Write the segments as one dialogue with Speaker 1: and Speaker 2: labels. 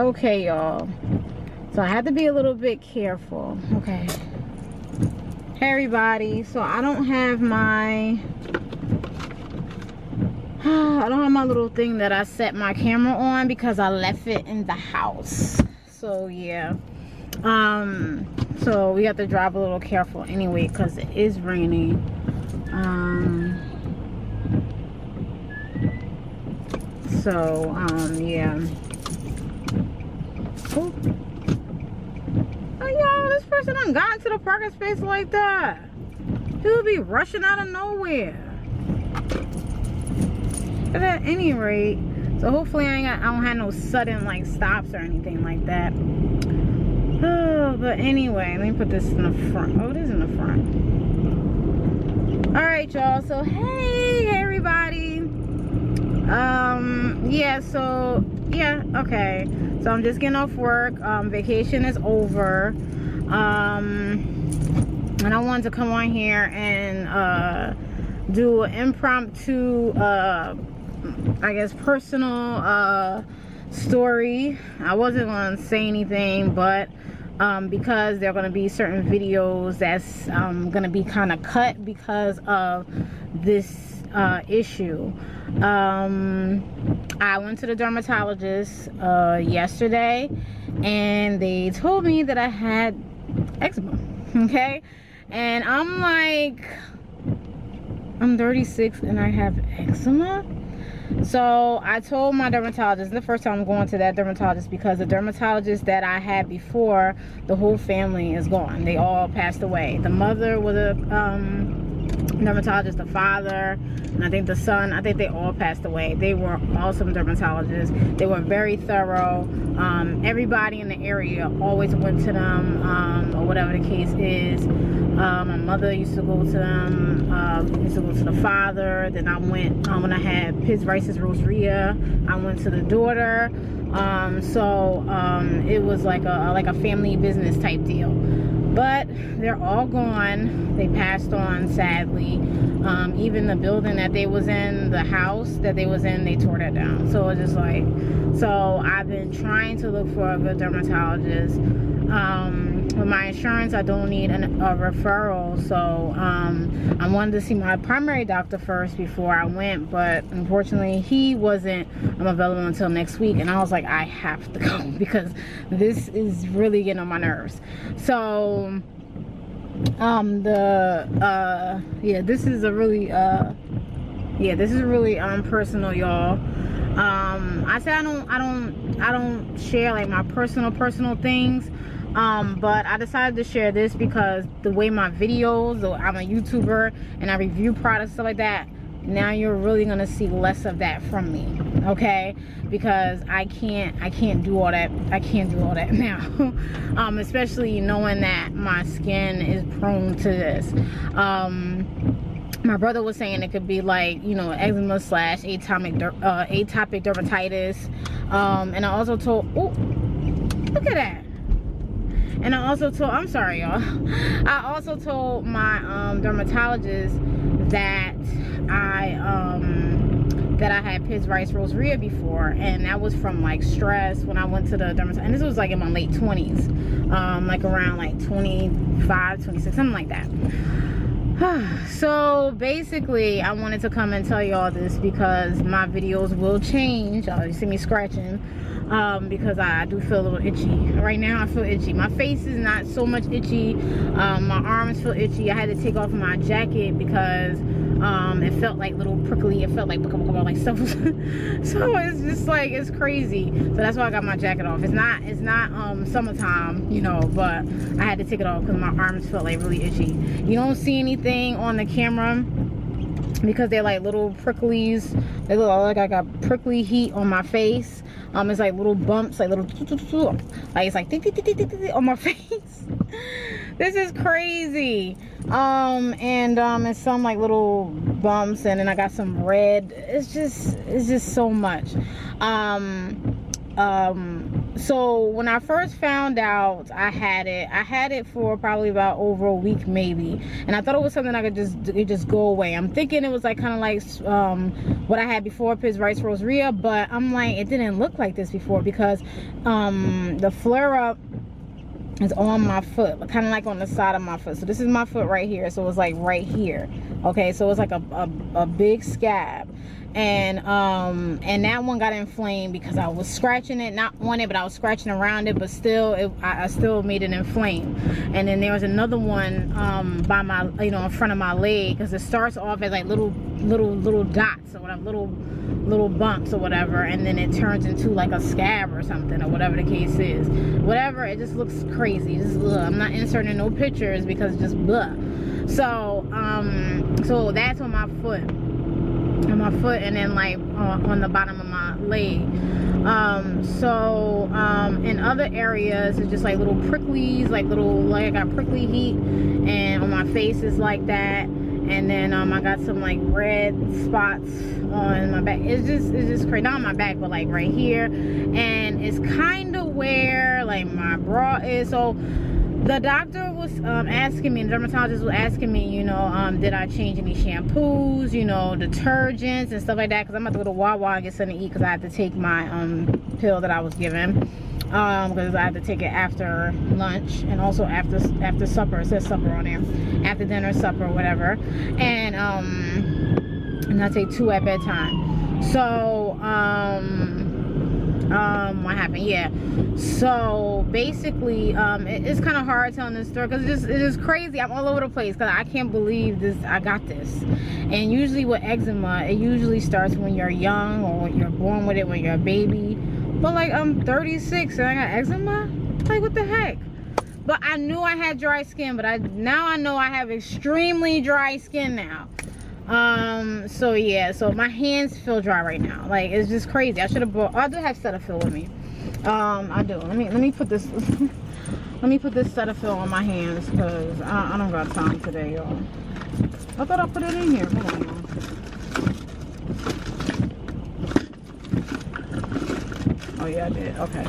Speaker 1: Okay, y'all. So I had to be a little bit careful. Okay. Hey, everybody. So I don't have my little thing that I set my camera on because I left it in the house. So yeah. So we have to drive a little careful anyway because it is raining. Yeah. Oh, y'all, this person done got into the parking space like that. He'll be rushing out of nowhere. But at any rate, so hopefully I don't have no sudden like stops or anything like that. Oh, but anyway, let me put this in the front. Oh, it is in the front. All right, y'all. So hey everybody. Yeah. So yeah. Okay. So I'm just getting off work. Vacation is over. And I wanted to come on here and do an impromptu, I guess, personal story. I wasn't going to say anything, but because there are going to be certain videos that's going to be kind of cut because of this issue. I went to the dermatologist yesterday, and they told me that I had eczema. Okay, and I'm like, I'm 36 and I have eczema. So I told my dermatologist, the first time I'm going to that dermatologist, because the dermatologist that I had before, the whole family is gone. They all passed away. The mother was a dermatologist, the father, and I think the son, I think they all passed away. They were awesome dermatologists. They were very thorough. Everybody in the area always went to them, or whatever the case is. My mother used to go to them, used to go to the father. Then I went, when I had his Rice's Rosarita, I went to the daughter. It was like a family business type deal. But they're all gone. They passed on, sadly. Even the building that they was in, the house that they was in, they tore that down. So it's just like, so I've been trying to look for a good dermatologist. With my insurance, I don't need a referral, so I wanted to see my primary doctor first before I went, but unfortunately he wasn't available until next week, and I was like, I have to go because this is really getting on my nerves. So this is a really personal, y'all. I said I don't share like my personal things, but I decided to share this because the way my videos, I'm a YouTuber and I review products, stuff like that. Now you're really gonna see less of that from me, okay? Because I can't do all that. I can't do all that now. Especially knowing that my skin is prone to this. My brother was saying it could be like, you know, eczema / atopic dermatitis. And I also told, oh, look at that. And I also told, I'm sorry, y'all. I also told my dermatologist that I had Piz Rice Rosarita before, and that was from like stress when I went to the dermatologist. And this was like in my late 20s, like around like 25, 26, something like that. So basically I wanted to come and tell y'all this because my videos will change. You see me scratching because I do feel a little itchy right now. I feel itchy. My face is not so much itchy. My arms feel itchy. I had to take off my jacket because it felt like little prickly. It felt like stuff. So it's just like, it's crazy. So that's why I got my jacket off. It's not summertime, you know, but I had to take it off because my arms felt like really itchy. You don't see anything on the camera because they're like little pricklies. They look like I got prickly heat on my face. It's like little bumps, like little, like it's like on my face. This is crazy. It's some like little bumps, and then I got some red. It's just so much. So when I first found out I had it for probably about over a week maybe, and I thought it was something I could just go away. I'm thinking it was like kind of like what I had before, Piz rice rosacea, but I'm like, it didn't look like this before because the flare up is on my foot, kind of like on the side of my foot. So this is my foot right here, so it was like right here. Okay, so it's like a big scab, and that one got inflamed because I was scratching it, not on it, but I was scratching around it, but still I still made it inflame. And then there was another one by my, you know, in front of my leg, because it starts off as like little dots or whatever, little bumps or whatever, and then it turns into like a scab or something, or whatever the case is. Whatever, it just looks crazy. Just I'm not inserting no pictures because it's just blah. So so that's on my foot, and then like on the bottom of my leg. In other areas it's just like little pricklies, like I got prickly heat, and on my face is like that. And then I got some like red spots on my back. It's just crazy. Not on my back, but like right here, and it's kind of where like my bra is. So the doctor was asking me, the dermatologist was asking me, you know, did I change any shampoos, you know, detergents and stuff like that, because I'm about to go to Wawa and get something to eat, because I had to take my pill that I was given, because I had to take it after lunch and also after supper. It says supper on there, after dinner, supper, whatever. And I take 2 at bedtime. So what happened? Yeah, so basically it's kind of hard telling this story because it's just crazy. I'm all over the place because I can't believe this. I got this. And usually with eczema, it usually starts when you're young, or when you're born with it, when you're a baby. But like, I'm 36 and I got eczema? Like, what the heck? But I knew I had dry skin, but now I know I have extremely dry skin now. So yeah, so my hands feel dry right now. Like, it's just crazy. I should have brought, I do have Cetaphil with me. I do. Let me put this let me put this Cetaphil on my hands, because I don't got time today, y'all. I thought I put it in here. Hold on, y'all. Oh yeah, I did. Okay.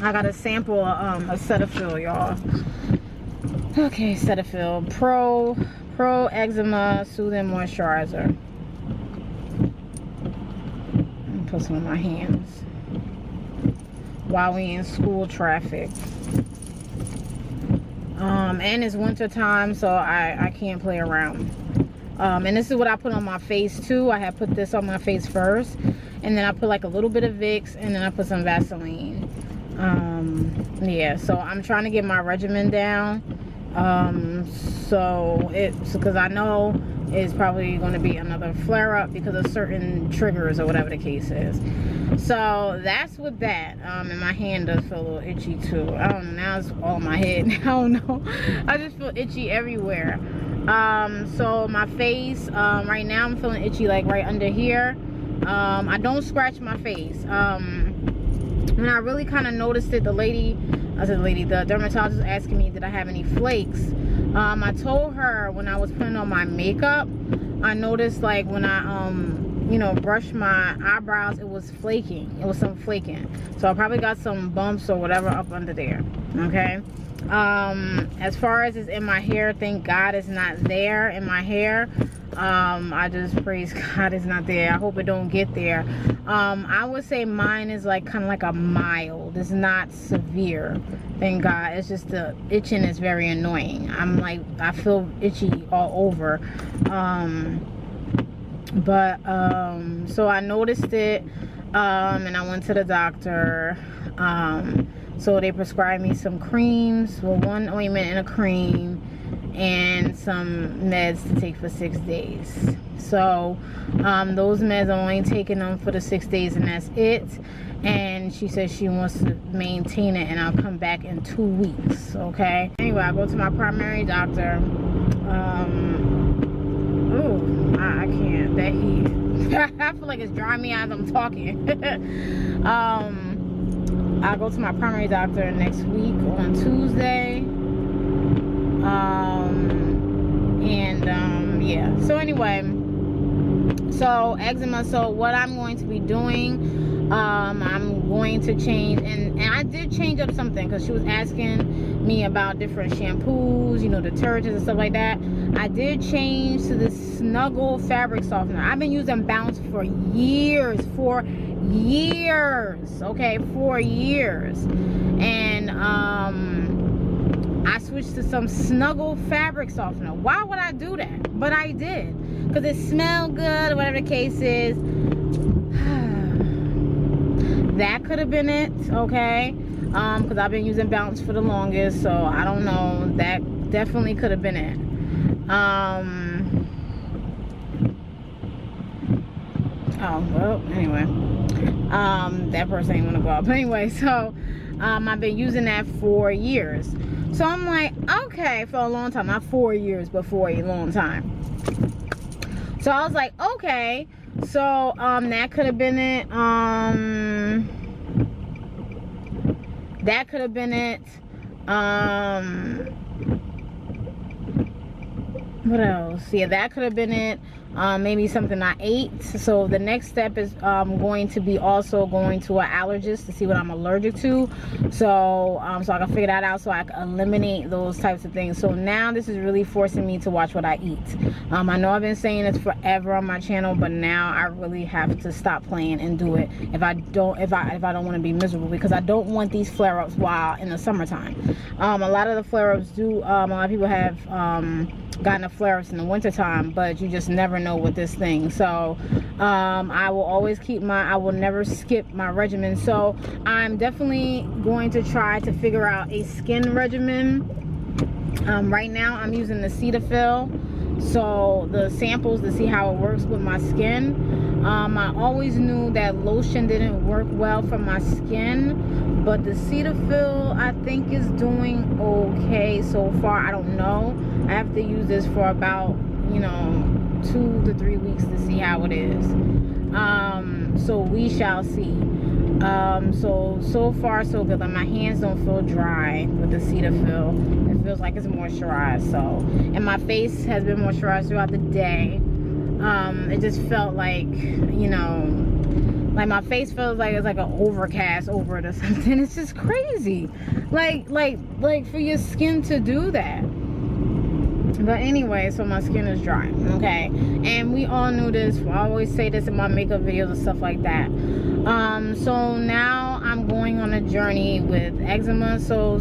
Speaker 1: I got a sample of Cetaphil, y'all. Okay, Cetaphil Pro Eczema Soothing Moisturizer. Put some on my hands while we in school traffic. And it's winter time, so I can't play around. And this is what I put on my face too. I had put this on my face first, and then I put like a little bit of Vicks, and then I put some Vaseline. Yeah, so I'm trying to get my regimen down. So it's because I know it's probably going to be another flare up because of certain triggers or whatever the case is. So that's with that. And my hand does feel a little itchy too. I don't know, now it's all in my head. I don't know, I just feel itchy everywhere. So my face, right now I'm feeling itchy like right under here. I don't scratch my face. When I really kind of noticed it, the dermatologist was asking me, did I have any flakes? I told her when I was putting on my makeup, I noticed like when I you know, brushed my eyebrows, it was flaking. It was some flaking. So I probably got some bumps or whatever up under there. Okay. As far as it's in my hair, thank God it's not there in my hair. I just praise God it's not there. I hope it don't get there. I would say mine is like kind of like a mild. It's not severe, thank God. It's just the itching is very annoying. I'm like, I feel itchy all over. So I noticed it, and I went to the doctor. So they prescribed me some creams, well, one ointment and a cream, and some meds to take for 6 days. So those meds, I'm only taking them for the 6 days, and that's it. And she says she wants to maintain it, and I'll come back in 2 weeks. Okay, anyway, I go to my primary doctor. I can't, that heat. I feel like it's drying me out as I'm talking. I go to my primary doctor next week on Tuesday. Yeah, so anyway, so eczema. So what I'm going to be doing, I'm going to change, and I did change up something because she was asking me about different shampoos, you know, detergents and stuff like that. I did change to the Snuggle fabric softener. I've been using Bounce for years, okay, 4 years. And I switched to some Snuggle fabric softener. Why would I do that? But I did, because it smelled good, or whatever the case is. That could have been it, okay? Because I've been using Bounce for the longest, so I don't know. That definitely could have been it. Oh, well, anyway. That person ain't want to go up. Anyway, so I've been using that for years. So I'm like, okay, for a long time. Not 4 years, but for a long time. So I was like, okay. So that could have been it. That could have been it. What else? Yeah, that could have been it. Maybe something I ate. So the next step is going to be also going to an allergist to see what I'm allergic to. So so I can figure that out, so I can eliminate those types of things. So now this is really forcing me to watch what I eat. I know I've been saying this forever on my channel, but now I really have to stop playing and do it if I don't want to be miserable, because I don't want these flare-ups while in the summertime. A lot of the flare-ups do, a lot of people have gotten a flare-ups in the wintertime, but you just never know with this thing. So I will always keep I will never skip my regimen. So I'm definitely going to try to figure out a skin regimen. Right now I'm using the Cetaphil, so the samples to see how it works with my skin. I always knew that lotion didn't work well for my skin, but the Cetaphil I think is doing okay so far. I don't know. I have to use this for about, you know, 2 to 3 weeks to see how it is. So we shall see. So far so good. Like, my hands don't feel dry with the Cetaphil. It feels like it's moisturized. So, and my face has been moisturized throughout the day. It just felt like, you know, like my face feels like it's like an overcast over it or something. It's just crazy. Like for your skin to do that. But anyway, so my skin is dry, okay? And we all knew this. I always say this in my makeup videos and stuff like that. So now I'm going on a journey with eczema. So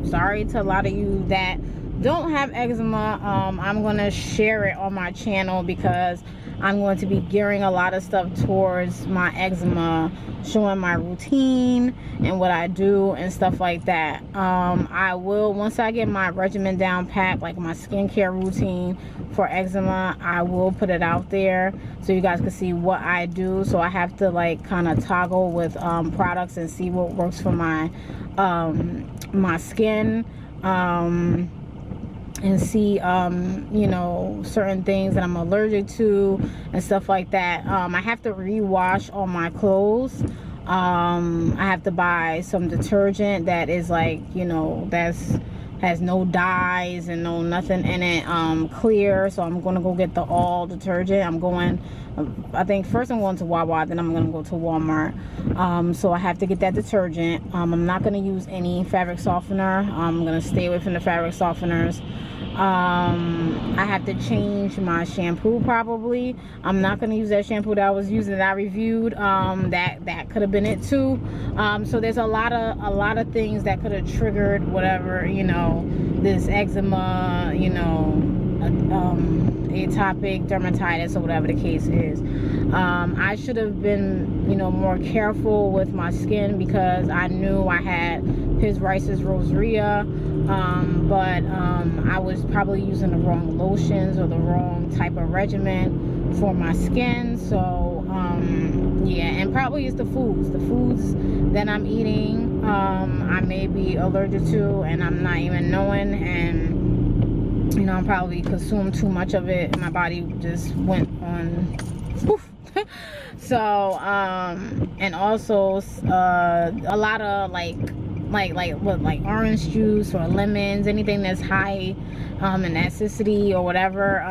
Speaker 1: sorry to a lot of you that don't have eczema. I'm going to share it on my channel, because I'm going to be gearing a lot of stuff towards my eczema, showing my routine and what I do and stuff like that. I will, once I get my regimen down pat, like my skincare routine for eczema, I will put it out there so you guys can see what I do. So I have to like kind of toggle with products and see what works for my my skin. And see, you know, certain things that I'm allergic to and stuff like that. I have to rewash all my clothes. I have to buy some detergent that is like, you know, has no dyes and no nothing in it, clear. So I'm gonna go get the all detergent. I think first I'm going to Wawa, then I'm gonna go to Walmart. So I have to get that detergent. I'm not gonna use any fabric softener. I'm gonna stay away from the fabric softeners. I have to change my shampoo probably. I'm not gonna use that shampoo that I was using that I reviewed. That could have been it too. So there's a lot of things that could have triggered whatever, you know, this eczema, you know, atopic dermatitis or whatever the case is. I should have been, you know, more careful with my skin, because I knew I had Piz Rice's rosacea, but I was probably using the wrong lotions or the wrong type of regimen for my skin. So yeah, and probably it's the foods that I'm eating, I may be allergic to and I'm not even knowing, and you know, I probably consumed too much of it and my body just went on poof. So and also a lot of like orange juice or lemons, anything that's high in acidity or whatever,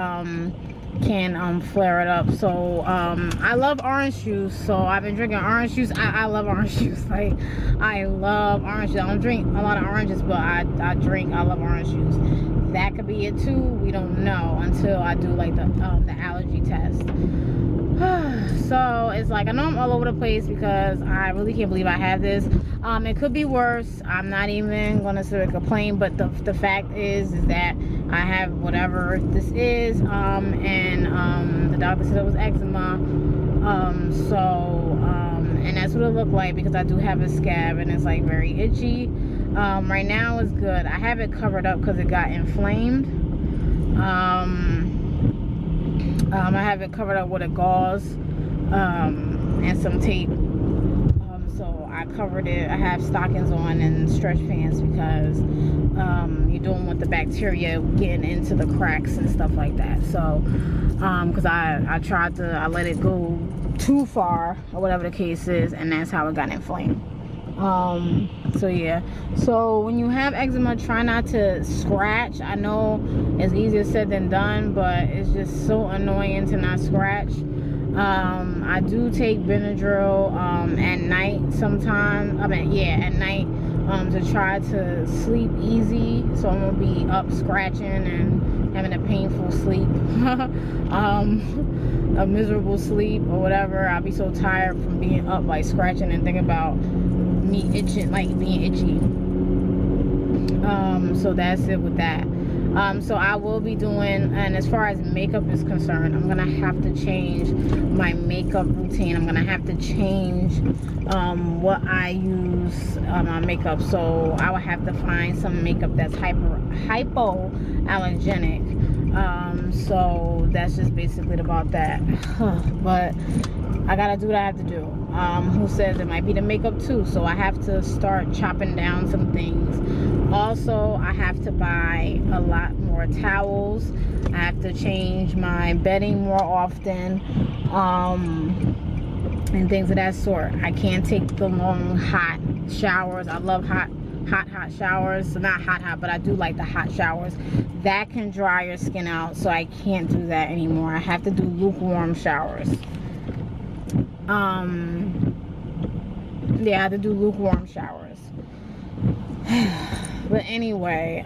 Speaker 1: can flare it up. So I love orange juice, so I've been drinking orange juice. I love orange juice. Like, I love orange juice. I don't drink a lot of oranges, but I love orange juice. That could be it too. We don't know until I do like the allergy test. So it's like, I know I'm all over the place because I really can't believe I have this. It could be worse. I'm not even gonna sort of complain, but the fact is that I have whatever this is, and the doctor said it was eczema. And that's what it looked like, because I do have a scab and it's like very itchy. Right now it's good. I have it covered up because it got inflamed. I have it covered up with a gauze and some tape. So I covered it. I have stockings on and stretch pants because you don't want the bacteria getting into the cracks and stuff like that. So because I let it go too far or whatever the case is, and that's how it got inflamed. So yeah, so when you have eczema, try not to scratch. I know it's easier said than done, but it's just so annoying to not scratch. I do take Benadryl at night sometimes. At night, to try to sleep easy, so I won't be up scratching and having a painful sleep. A miserable sleep or whatever. I'll be so tired from being up, like scratching and thinking about me itching, like being itchy. So that's it with that. So I will be doing, and as far as makeup is concerned, I'm gonna have to change my makeup routine. I'm gonna have to change what I use on makeup. So I will have to find some makeup that's hypoallergenic. So that's just basically about that. But I gotta do what I have to do. Who says it might be the makeup too? So I have to start chopping down some things. Also, I have to buy a lot more towels. I have to change my bedding more often, and things of that sort. I can't take the long hot showers. I love hot showers. So not hot, but I do like the hot showers. That can dry your skin out, so I can't do that anymore. I have to do lukewarm showers. Yeah, I have to do lukewarm showers. But anyway,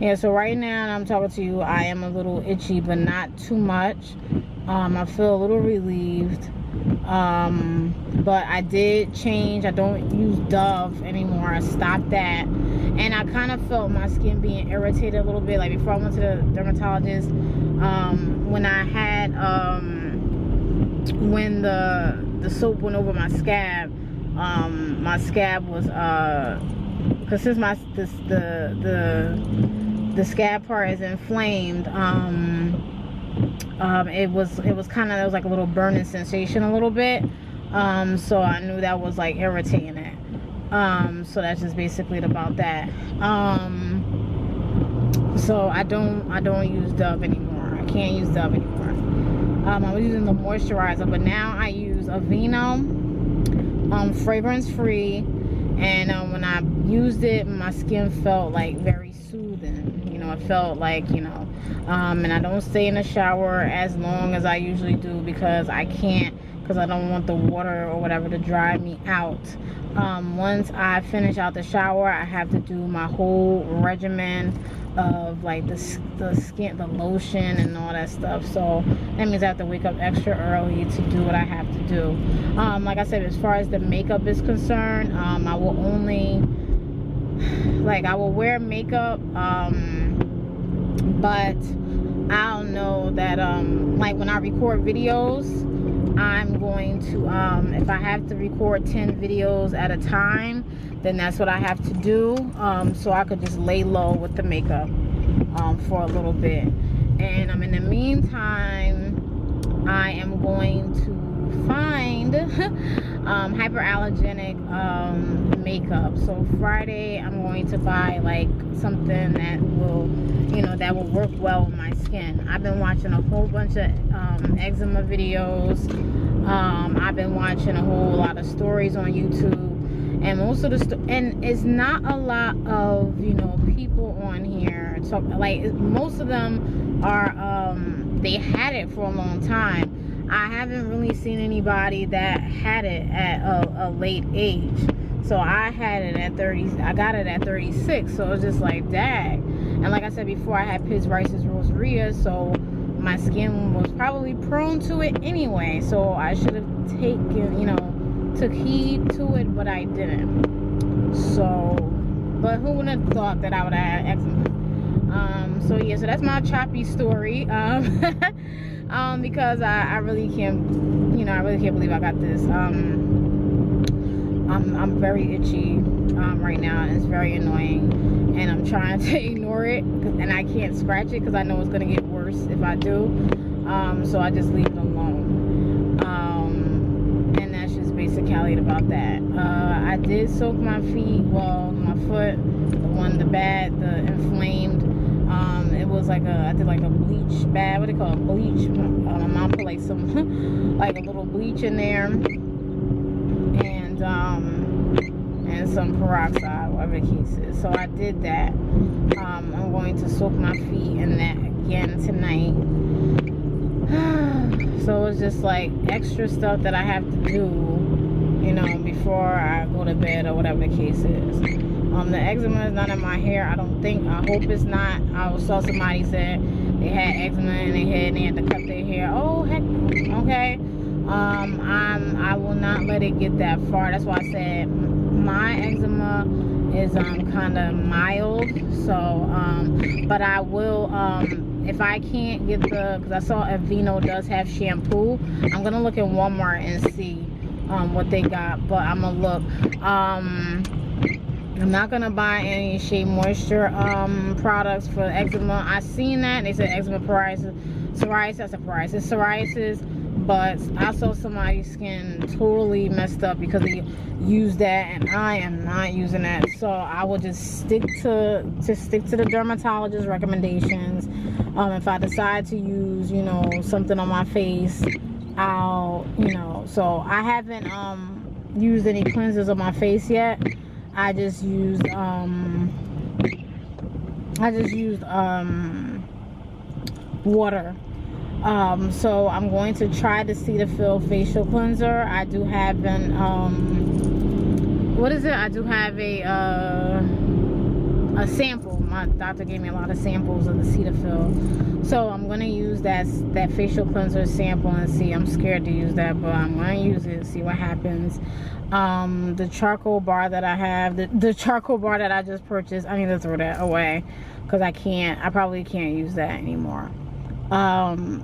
Speaker 1: yeah, so right now I'm talking to you, I am a little itchy, but not too much. I feel a little relieved. But I did change. I don't use Dove anymore. I stopped that. And I kind of felt my skin being irritated a little bit. Like before I went to the dermatologist, when I had, when the soap went over my scab was, because since the scab part is inflamed, it was kind of, there was like a little burning sensation a little bit. So I knew that was like irritating it. So that's just basically about that. So I don't use Dove anymore. I can't use Dove anymore. I was using the moisturizer, but now I use Aveeno, fragrance free. And when I used it, my skin felt like very soothing. You know, it felt like, you know, and I don't stay in the shower as long as I usually do, because I can't, because I don't want the water or whatever to dry me out. Once I finish out the shower, I have to do my whole regimen of like the skin, the lotion and all that stuff. So that means I have to wake up extra early to do what I have to do. Like I said, as far as the makeup is concerned, I will only, like, I will wear makeup, but I'll know that like when I record videos, I'm going to, if I have to record 10 videos at a time, then that's what I have to do. So I could just lay low with the makeup for a little bit. And in the meantime, I am going to find hyperallergenic makeup. So Friday, I'm going to buy like something that will, you know, that will work well with my skin. I've been watching a whole bunch of eczema videos. I've been watching a whole lot of stories on YouTube, and most of the and it's not a lot of, you know, people on here talk, like most of them are they had it for a long time. I haven't really seen anybody that had it at a late age. So I had it at 30. I got it at 36. So it was just like, dang. And like I said before, I had Piz Rice's Rosarita, so my skin was probably prone to it anyway. So I should have taken, you know, took heed to it, but I didn't. So, but who would have thought that I would have had eczema? So yeah, so that's my choppy story. Because I really can't, you know, I really can't believe I got this. I'm very itchy right now, and it's very annoying, and I'm trying to ignore it, and I can't scratch it because I know it's gonna get worse if I do. So I just leave it alone. And that's just basically about that. I did soak my feet, well, my foot, the inflamed. It was like I did like a bleach bath. What do they call it? Bleach. My mom put like some, like a little bleach in there, and some peroxide, whatever the case is. So I did that. I'm going to soak my feet in that again tonight. So it's just like extra stuff that I have to do, you know, before I go to bed or whatever the case is. The eczema is not in my hair. I don't think. I hope it's not. I saw somebody said they had eczema in their head and they had to cut their hair. Oh heck, okay. I will not let it get that far. That's why I said my eczema is kind of mild. So but I will if I can't get because I saw Aveeno does have shampoo. I'm gonna look in Walmart and see what they got. But I'm gonna look. I'm not gonna buy any Shea Moisture products for eczema. I seen that and they said eczema, psoriasis, but I saw somebody's skin totally messed up because they used that, and I am not using that. So I will just stick to the dermatologist recommendations. If I decide to use, you know, something on my face, I'll, you know. So I haven't used any cleansers on my face yet. I just used water. So I'm going to try the Cetaphil facial cleanser. I do have an what is it? I do have a sample. My doctor gave me a lot of samples of the Cetaphil. So I'm gonna use that facial cleanser sample and see. I'm scared to use that, but I'm gonna use it and see what happens. The charcoal bar that I have, the charcoal bar that I just purchased, I need to throw that away because I probably can't use that anymore.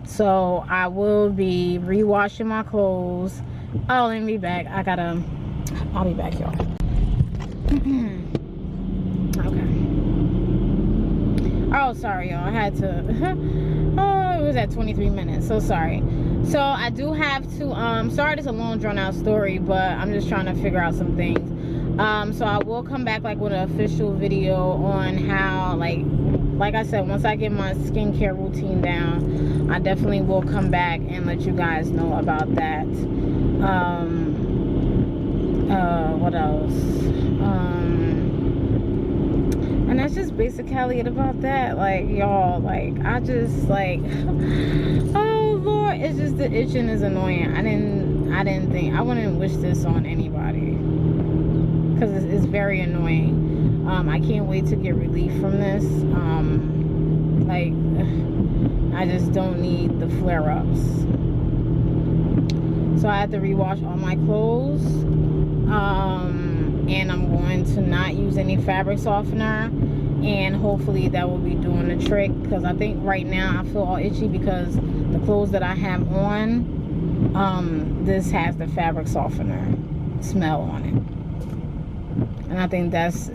Speaker 1: So I will be rewashing my clothes. Oh, let me be back. I'll be back, y'all. Okay. Oh, sorry, y'all. I had to. Oh, it was at 23 minutes. So sorry. So I do have to. Sorry, it's a long, drawn out story, but I'm just trying to figure out some things. So I will come back like with an official video on how, like I said, once I get my skincare routine down, I definitely will come back and let you guys know about that. What else? And that's just basically it about that. Like, y'all, like, I just, like, oh Lord, it's just the itching is annoying. I didn't think, I wouldn't wish this on anybody because it's very annoying. I can't wait to get relief from this. Like, I just don't need the flare-ups. So I have to rewash all my clothes. And I'm going to not use any fabric softener, and hopefully that will be doing the trick, because I think right now I feel all itchy because the clothes that I have on, this has the fabric softener smell on it, and I think that's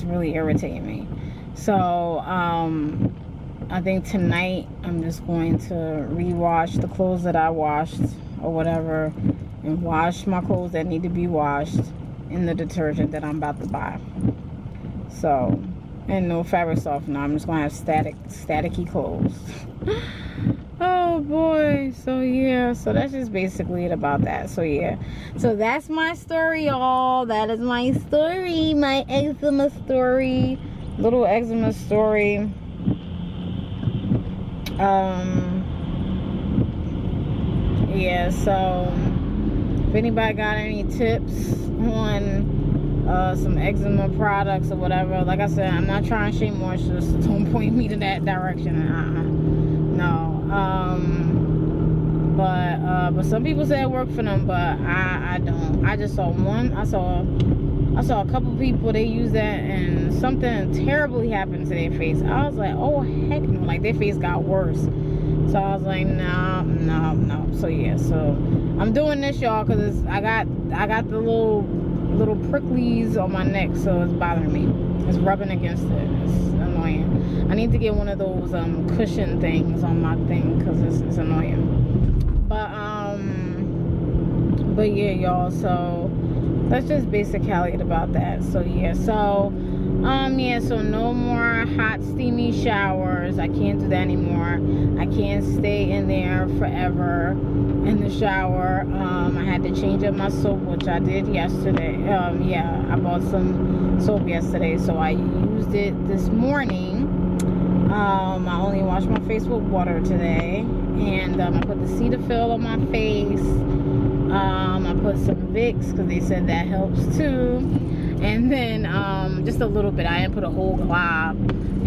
Speaker 1: really irritating me. So I think tonight I'm just going to rewash the clothes that I washed or whatever, and wash my clothes that need to be washed in the detergent that I'm about to buy. So, and no fabric softener. I'm just gonna have staticky clothes. Oh boy. So yeah, so that's just basically it about that. So yeah, so that's my story, y'all. That is my story, my eczema story, little eczema story. Yeah, so if anybody got any tips on some eczema products or whatever, like I said, I'm not trying to shame moistures, so don't point me to that direction. No. But some people say it worked for them, but I don't. I just saw one. I saw a couple people, they use that and something terribly happened to their face. I was like, oh heck no, like their face got worse. So I was like, no. So yeah, so I'm doing this, y'all, because I got the little pricklies on my neck, so it's bothering me. It's rubbing against it. It's annoying. I need to get one of those cushion things on my thing, because it's annoying. But yeah, y'all, so that's just basically about that. So yeah, so so no more hot steamy showers. I can't do that anymore. I can't stay in there forever in the shower. I had to change up my soap, which I did yesterday. Yeah, I bought some soap yesterday, so I used it this morning. I only washed my face with water today, and I put the Cetaphil on my face. I put some Vicks because they said that helps too, and then just a little bit. I didn't put a whole glob,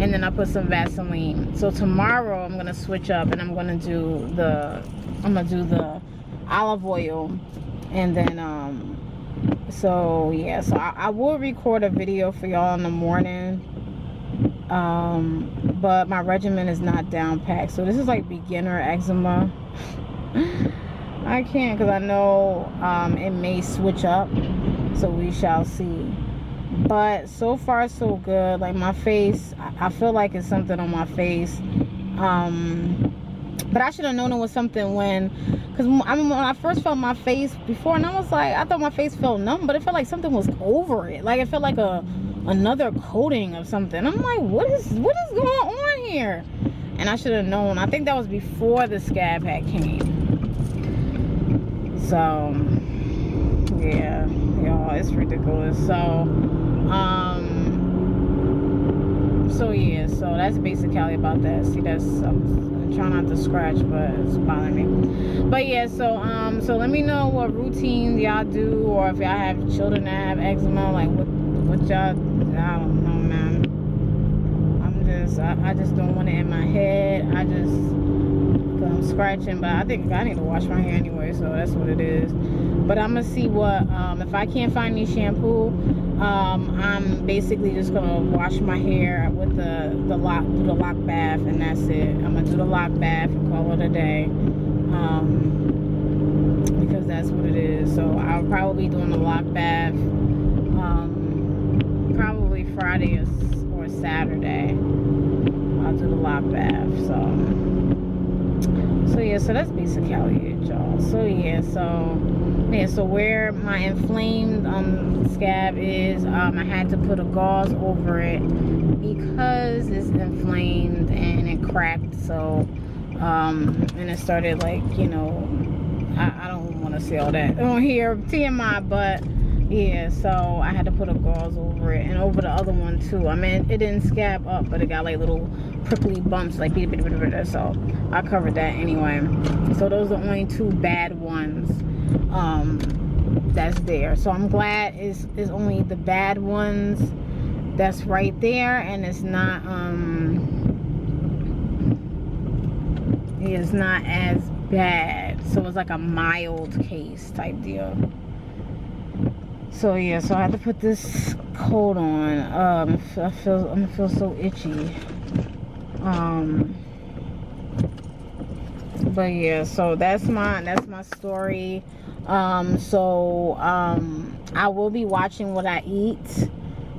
Speaker 1: and then I put some Vaseline. So tomorrow I'm gonna switch up, and I'm gonna do the olive oil, and then so yeah, so I will record a video for y'all in the morning, but my regimen is not down packed. So this is like beginner eczema. I can't, because I know it may switch up, so we shall see. But so far so good. Like my face, I feel like it's something on my face, but I should have known it was something because when I first felt my face before, and I was like, I thought my face felt numb, but it felt like something was over it. Like it felt like another coating of something. I'm like, what is going on here? And I should have known. I think that was before the scab had came. So yeah, y'all, it's ridiculous. So yeah, so that's basically about that. See, I'm trying not to scratch, but it's bothering me. But yeah, so let me know what routines y'all do, or if y'all have children that have eczema, like what y'all, I don't know, man. I just don't want it in my head. I'm scratching, but I think I need to wash my hair anyway, so that's what it is. But I'm gonna see what if I can't find any shampoo, I'm basically just gonna wash my hair with the lock bath, and that's it. I'm gonna do the lock bath and call it a day, because that's what it is. So I'll probably be doing the lock bath probably Friday or Saturday. I'll do the lock bath. So yeah, so that's basically it, y'all. So yeah, so where my inflamed scab is, I had to put a gauze over it because it's inflamed and it cracked. So and it started, like, you know, I don't want to say all that on here, TMI, but yeah, so I had to put a gauze over it and over the other one too. I mean, it didn't scab up, but it got like little prickly bumps, like so I covered that anyway. So those are the only two bad ones that's there. So I'm glad it's only the bad ones that's right there, and it's not as bad. So it's like a mild case type deal. So yeah, so I had to put this coat on. I'm gonna feel so itchy. But yeah, so that's my story. I will be watching what I eat.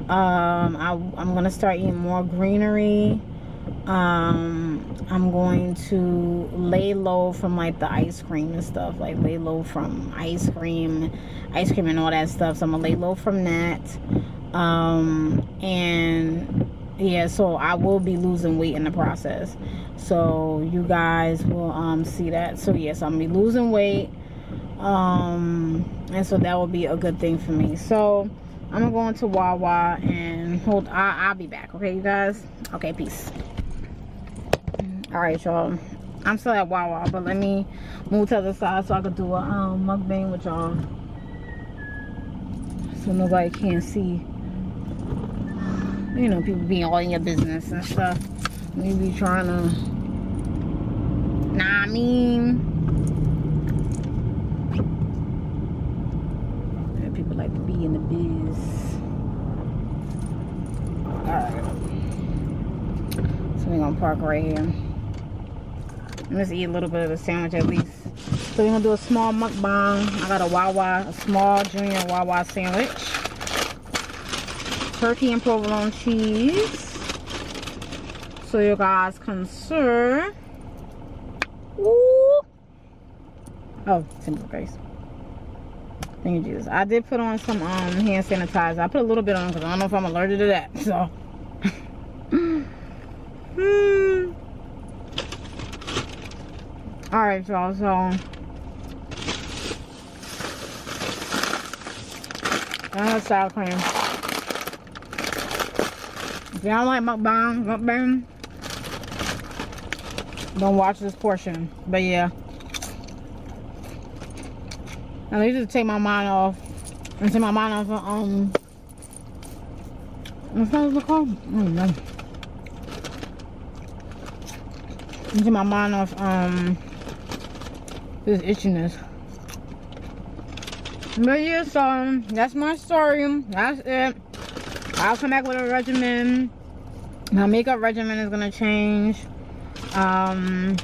Speaker 1: I'm gonna start eating more greenery. I'm going to lay low from like the ice cream and stuff, like lay low from ice cream and all that stuff. So I'm gonna lay low from that. And yeah, so I will be losing weight in the process, so you guys will see that. So yes, I'm gonna be losing weight, and so that will be a good thing for me. So I'm gonna go into Wawa and I'll be back. Okay, you guys? Okay, peace. All right, y'all. I'm still at Wawa, but let me move to the other side so I can do a mukbang with y'all, so nobody can see. You know, people being all in your business and stuff. We be trying to, nah, I mean, yeah, people like to be in the biz. Alright. So we're gonna park right here. Let's eat a little bit of the sandwich at least. So we're gonna do a small mukbang. I got a Wawa, a small junior Wawa sandwich. Turkey and provolone cheese. So you guys can serve. Ooh. Oh, simple face. Thank you, Jesus. I did put on some hand sanitizer. I put a little bit on because I don't know if I'm allergic to that. So. Alright, y'all. So. I have sour cream. If y'all like mukbang, don't watch this portion. But yeah, I need to take my mind off and take my mind off of what's that called? I don't know. Take my mind off this itchiness. But yeah, so that's my story. That's it. I'll come back with a regimen. My makeup regimen is gonna change. I'm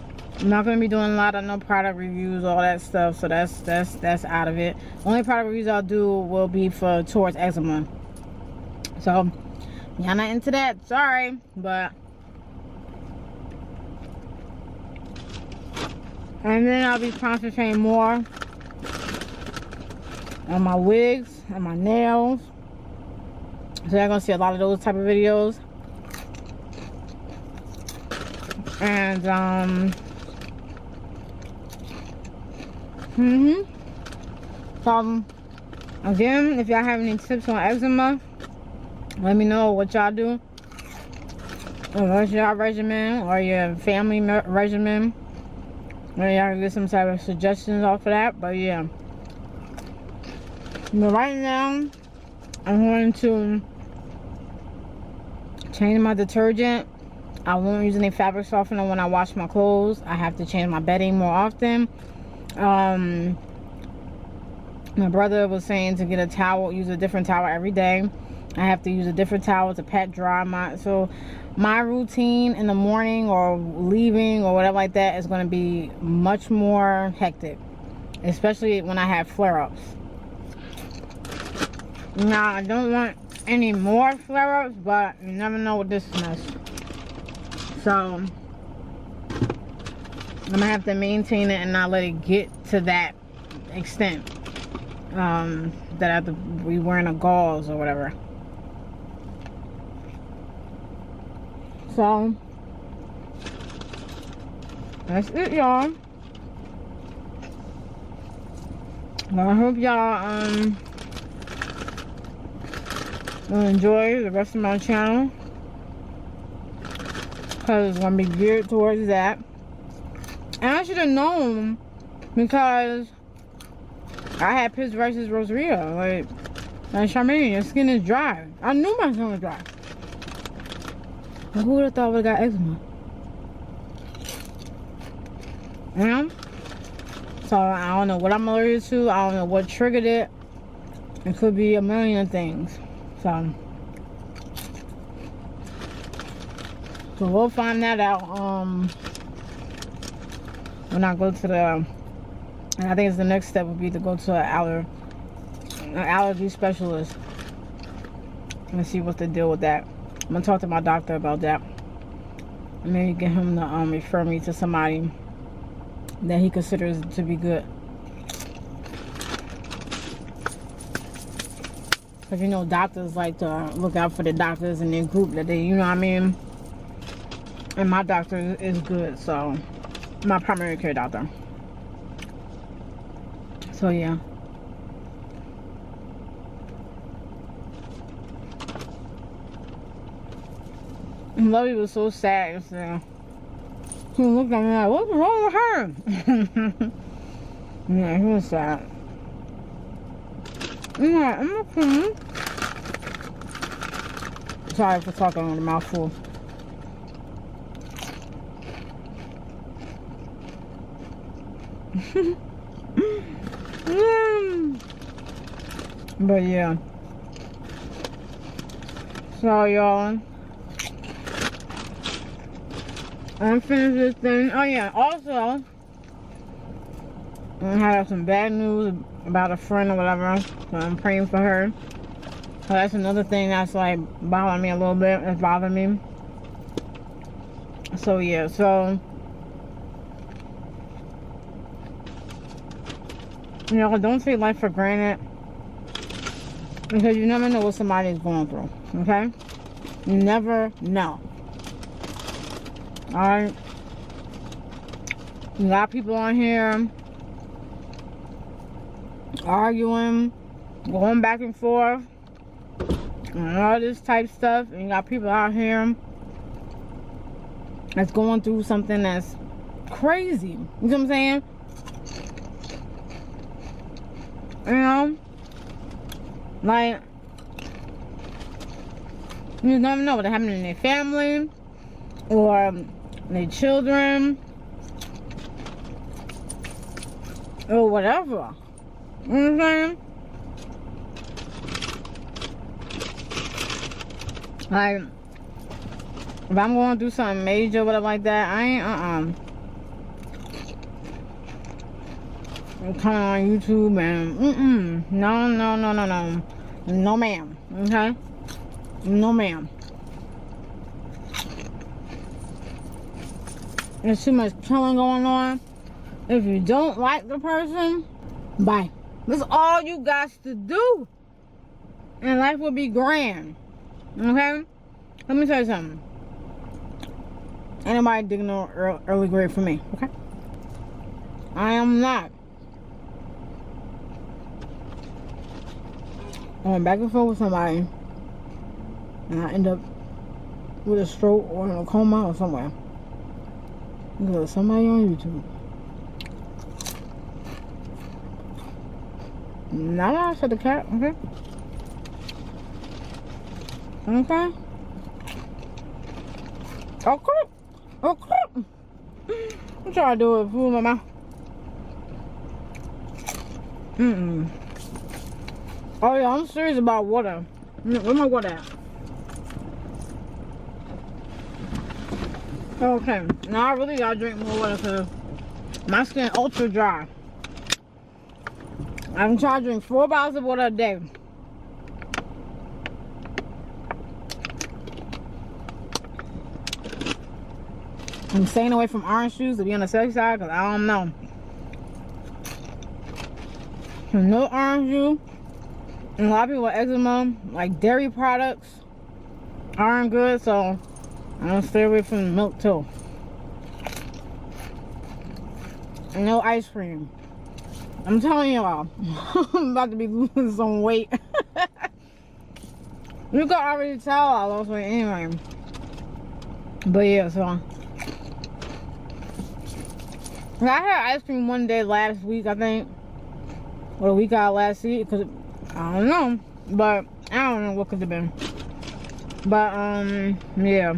Speaker 1: not gonna be doing a lot of no product reviews, all that stuff. So that's out of it. Only product reviews I'll do will be for towards eczema. So y'all not into that. Sorry, but and then I'll be concentrating more on my wigs and my nails. So you're gonna see a lot of those type of videos. And so again, if y'all have any tips on eczema, let me know what y'all do. What's your regimen or your family regimen? Maybe y'all can get some type of suggestions off of that. But yeah, but right now I'm going to change my detergent. I won't use any fabric softener when I wash my clothes. I have to change my bedding more often. My brother was saying to get a towel, use a different towel every day. I have to use a different towel to pat dry my, so my routine in the morning or leaving or whatever like that is going to be much more hectic, especially when I have flare-ups. Now, I don't want any more flare-ups, but you never know with this mess. So I'm gonna have to maintain it and not let it get to that extent that I have to be wearing a gauze or whatever. So that's it, y'all. Well, I hope y'all will enjoy the rest of my channel, because it's gonna be geared towards that. And I should have known, because I had Piss versus Rosaria. Like Charmaine, your skin is dry. I knew my skin was dry. But who would have thought I would have got eczema? You know? So I don't know what I'm allergic to. I don't know what triggered it. It could be a million things. So we'll find that out when I go to the, and I think it's the next step would be to go to an allergy specialist and see what's the deal with that. I'm gonna talk to my doctor about that. Maybe get him to refer me to somebody that he considers to be good. Because you know, doctors like to look out for the doctors in their group that they, you know what I mean? And my doctor is good, so my primary care doctor. So yeah. Lovey was so sad yesterday. He looked at me like, what's wrong with her? Yeah, he was sad. Yeah, I'm okay. Sorry for talking with a mouthful. But yeah. So y'all, I'm finished this thing. Oh yeah, also I have some bad news about a friend or whatever. So I'm praying for her. So that's another thing that's like bothering me a little bit. It's bothering me. So yeah, so you know, don't take life for granted, because you never know what somebody's going through. Okay? You never know. Alright? A lot of people on here arguing, going back and forth, and all this type stuff. And you got people out here that's going through something that's crazy. You know what I'm saying? You know? Like, you never know what's happening in their family or their children or whatever. You know what I'm saying? Like, if I'm going through something major or whatever like that, I ain't I'm coming on YouTube and no ma'am. Okay? No ma'am. There's too much killing going on. If you don't like the person, bye. That's all you got to do, and life will be grand. Okay? Let me tell you something. Ain't nobody digging no early grave for me. Okay? I am not. Going back and forth with somebody, and I end up with a stroke or in a coma or somewhere because of somebody on YouTube. Not that I said the cat, okay? Okay? Okay? Okay? I'm trying to do it with food in my mouth. Oh yeah, I'm serious about water. Where's my water at? Okay, now I really gotta drink more water because my skin ultra dry. I'm trying to drink 4 bottles of water a day. I'm staying away from orange juice to be on the safe side because I don't know. No orange juice. And a lot of people with eczema, like dairy products, aren't good, so I'm gonna stay away from the milk too. And no ice cream. I'm telling y'all, I'm about to be losing some weight. You can already tell I lost weight anyway. But yeah, so I had ice cream one day last week, I think, or the week out last week, because I don't know, but I don't know what could have been. But yeah.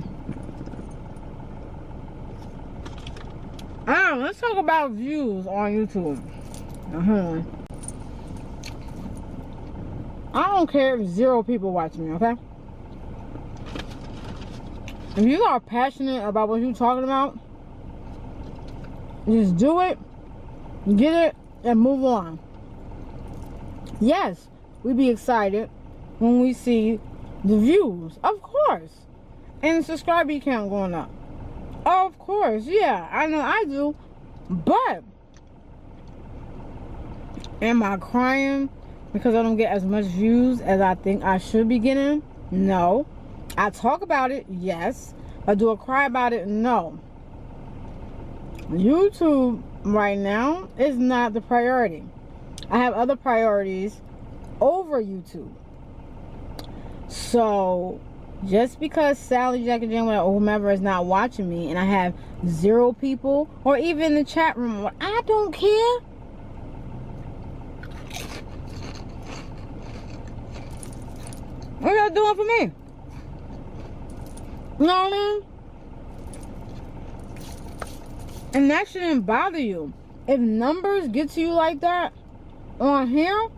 Speaker 1: Let's talk about views on YouTube. I don't care if 0 people watch me, okay? If you are passionate about what you're talking about, just do it, get it, and move on. Yes, we'd be excited when we see the views, of course, and the subscriber count going up. Of course, yeah, I know I do. But am I crying because I don't get as much views as I think I should be getting? No. I talk about it, yes. But do I cry about it? No. YouTube right now is not the priority. I have other priorities over YouTube. So Just because Sally, Jackie, Jane, or whomever is not watching me, and I have 0 people, or even the chat room, I don't care. What y'all doing for me? You know what I mean? And that shouldn't bother you. If numbers get to you like that on here,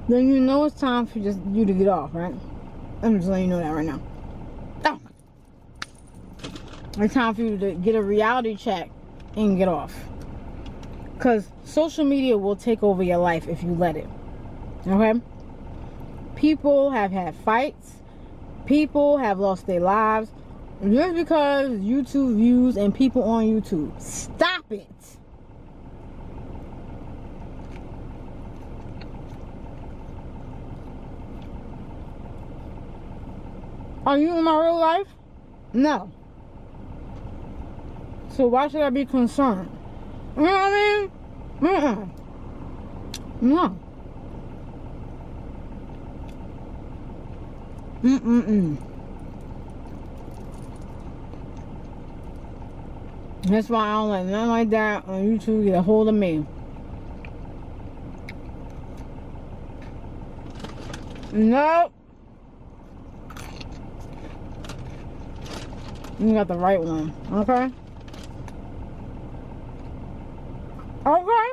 Speaker 1: then you know it's time for just you to get off, right? I'm just letting you know that right now. Oh. It's time for you to get a reality check and get off. Because social media will take over your life if you let it. Okay? People have had fights. People have lost their lives just because YouTube views and people on YouTube. Stop it. Are you in my real life? No. So why should I be concerned? You know what I mean? No. That's why I don't let nothing like that on YouTube get a hold of me. Nope. You got the right one, okay? Okay.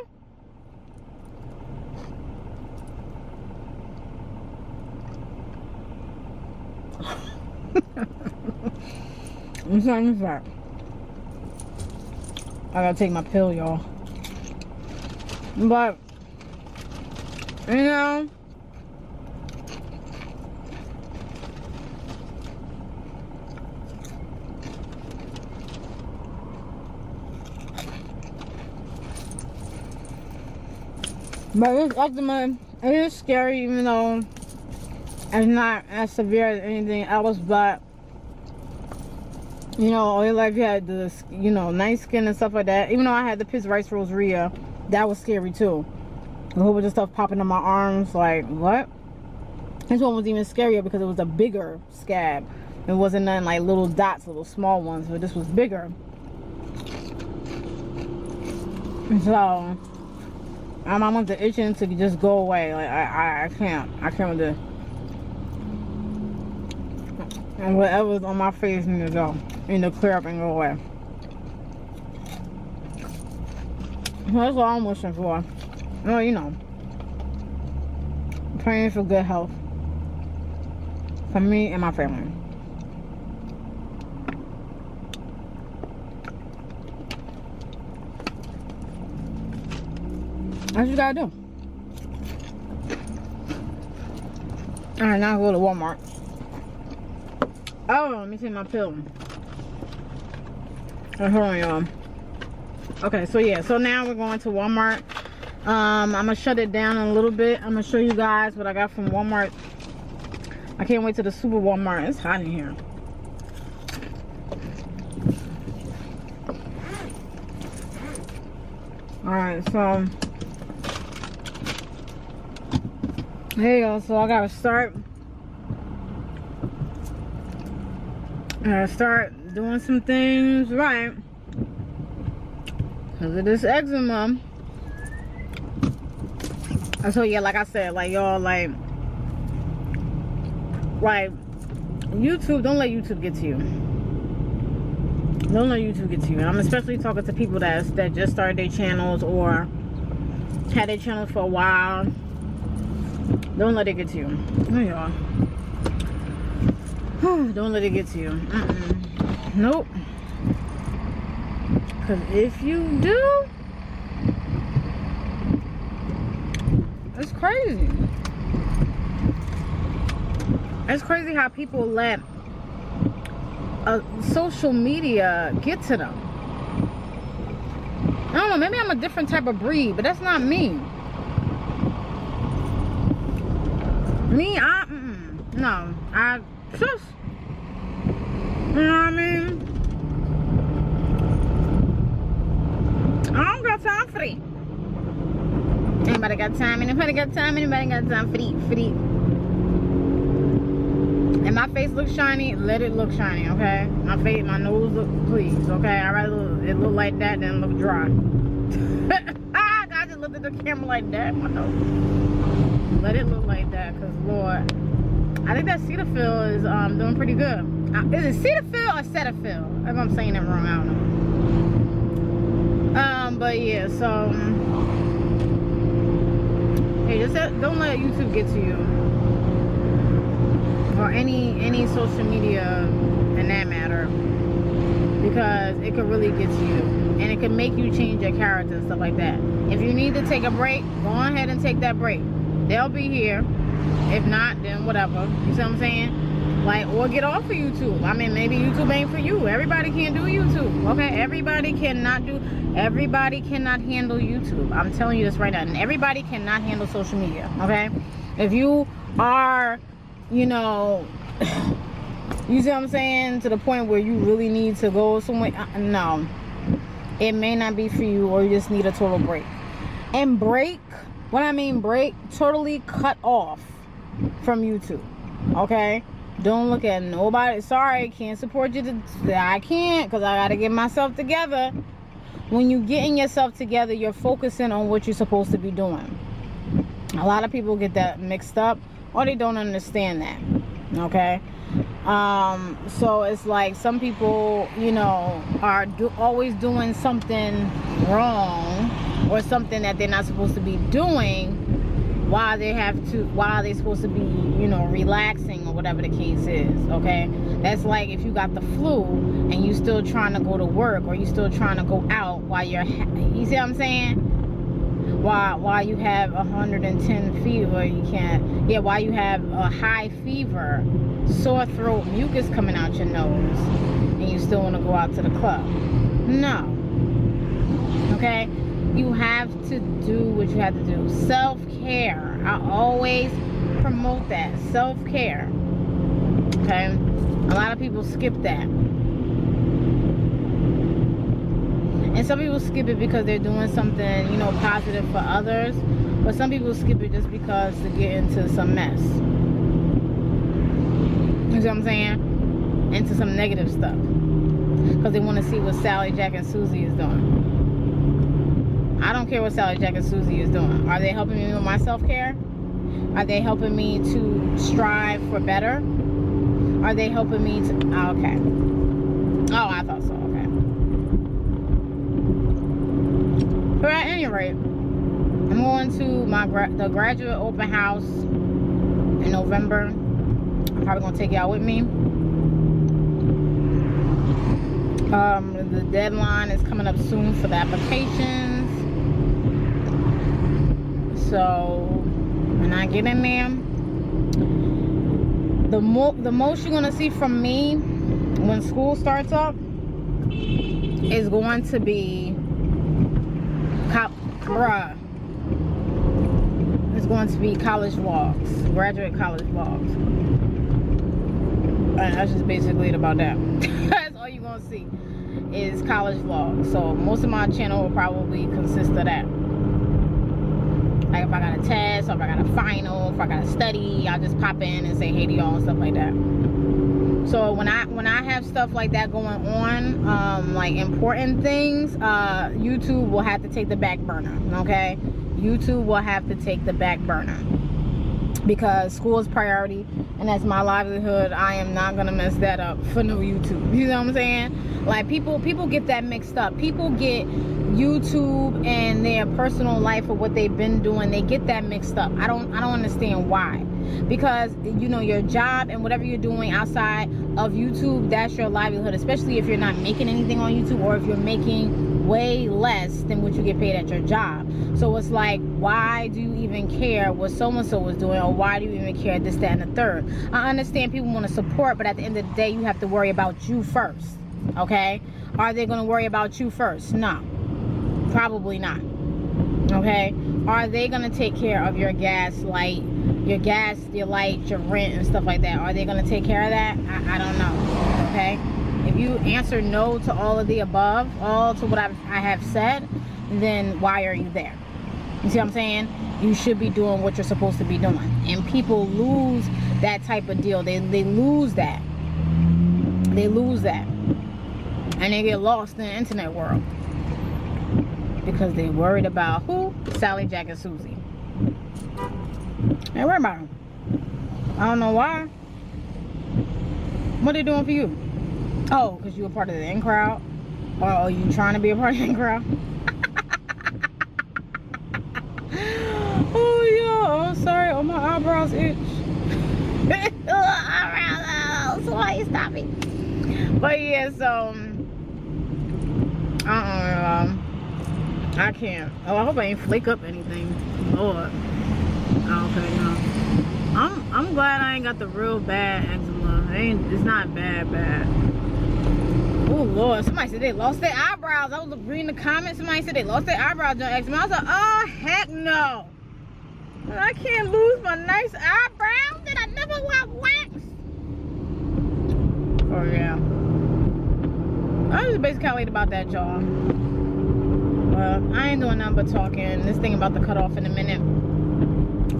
Speaker 1: I'm saying that. I gotta take my pill, y'all. But, you know, but this eczema, it is scary, even though it's not as severe as anything else. But you know, all your life you had the, you know, nice skin and stuff like that. Even though I had the Piz Rice Rosea, that was scary too. A whole bunch of stuff popping on my arms, like what? This one was even scarier because it was a bigger scab. It wasn't nothing like little dots, little small ones, but this was bigger. So my mom the itching to just go away. Like I can't with this. And whatever's on my face need to go. Need to clear up and go away. That's all I'm wishing for. Well, you know, praying for good health for me and my family. That's what you gotta do. Alright, now I go to Walmart. Oh, let me see my pill. Oh, hold on, y'all. Okay, so yeah, so now we're going to Walmart. I'm gonna shut it down in a little bit. I'm gonna show you guys what I got from Walmart. I can't wait to the super Walmart. It's hot in here. Alright, so here you go. So I gotta start doing some things right because of this eczema. So yeah, like I said, like y'all, like YouTube, don't let YouTube get to you. Don't let YouTube get to you. And I'm especially talking to people that just started their channels or had their channels for a while. Don't let it get to you. There you are. Don't let it get to you. Nope. Because if you do, it's crazy. It's crazy how people let social media get to them. I don't know, maybe I'm a different type of breed, but that's not me. Me, no, I just, you know what I mean? I don't got time for it. Anybody got time? Anybody got time? Anybody got time for it? And And my face looks shiny, let it look shiny, okay? My face, my nose look, please, okay? I'd rather it look like that than look dry. I just looked at the camera like that, my nose. Let it look like that, because Lord, I think that Cetaphil is doing pretty good. Is it Cetaphil or Cetaphil? If I'm saying it wrong, I don't know. But yeah, so hey, just don't let YouTube get to you, or any social media in that matter, because it could really get to you, and it can make you change your character and stuff like that. If you need to take a break, go ahead and take that break. They'll be here. If not, then whatever. You see what I'm saying? Like, or get off of YouTube. I mean, maybe YouTube ain't for you. Everybody can't do YouTube, okay? Everybody cannot handle YouTube. I'm telling you this right now. And everybody cannot handle social media, okay? If you are, you know, you see what I'm saying, to the point where you really need to go somewhere, no, it may not be for you, or you just need a total break. And break, when I mean break, totally cut off from YouTube, okay? Don't look at nobody. Sorry, can't support you. I can't, because I gotta get myself together. When you getting yourself together, you're focusing on what you're supposed to be doing. A lot of people get that mixed up, or they don't understand that, okay? So it's like some people, you know, are always doing something wrong, or something that they're not supposed to be doing, while they're supposed to be, you know, relaxing, or whatever the case is, okay? That's like if you got the flu and you still trying to go to work, or you still trying to go out while you see what I'm saying? While you have 110 fever, you can't, yeah, while you have a high fever, sore throat, mucus coming out your nose, and you still want to go out to the club. No. Okay? You have to do what you have to do. Self-care. I always promote that. Self-care. Okay? A lot of people skip that. And some people skip it because they're doing something, you know, positive for others. But some people skip it just because to get into some mess. You see what I'm saying? Into some negative stuff. Because they want to see what Sally, Jack, and Susie is doing. I don't care what Sally, Jack, and Susie is doing. Are they helping me with my self-care? Are they helping me to strive for better? Are they helping me to... Oh, okay. Oh, I thought so. Okay. But at any rate, I'm going to the graduate open house in November. I'm probably going to take y'all with me. The deadline is coming up soon for the applications. So when I get in there, the most you're gonna see from me when school starts up is going to be it's going to be college vlogs, graduate college vlogs. And that's just basically it about that. That's all you're gonna see is college vlogs. So most of my channel will probably consist of that. Like if I got a test, or if I got a final, if I got to study, I'll just pop in and say hey to y'all and stuff like that. So when I have stuff like that going on, like important things, YouTube will have to take the back burner, okay? YouTube will have to take the back burner. Because school is priority, and that's my livelihood. I am not gonna mess that up for no YouTube. You know what I'm saying? Like people get that mixed up. People get YouTube and their personal life, or what they've been doing, they get that mixed up. I don't understand why. Because, you know, your job and whatever you're doing outside of YouTube, that's your livelihood, especially if you're not making anything on YouTube, or if you're making way less than what you get paid at your job. So it's like, why do you even care what so-and-so was doing, or why do you even care this, that, and the third? I understand people want to support, but at the end of the day, you have to worry about you first, okay? Are they going to worry about you first? No, probably not, okay? Are they going to take care of your gas, light, your light, your rent, and stuff like that? Are they going to take care of that? I don't know, okay? If you answer no to all of the above, all to what I have said, then why are you there? You see what I'm saying? You should be doing what you're supposed to be doing. And people lose that type of deal. They lose that. They lose that. And they get lost in the internet world. Because they worried about who? Sally, Jack, and Susie. They worry about them. I don't know why. What are they doing for you? Oh, because you were part of the in crowd? Or are you trying to be a part of the in crowd? Oh yeah, I'm sorry. Oh, my eyebrows itch. So why you stop me? But yeah, so I can't. Oh, I hope I ain't flake up anything. Lord. Okay, no. I'm glad I ain't got the real bad eczema. It's not bad. Oh Lord, somebody said they lost their eyebrows. I was reading the comments. Somebody said they lost their eyebrows during eczema. I was like, oh heck no. I can't lose my nice eyebrows that I never want waxed. Oh yeah. I was basically about that, y'all. Well, I ain't doing nothing but talking. This thing about to cut off in a minute.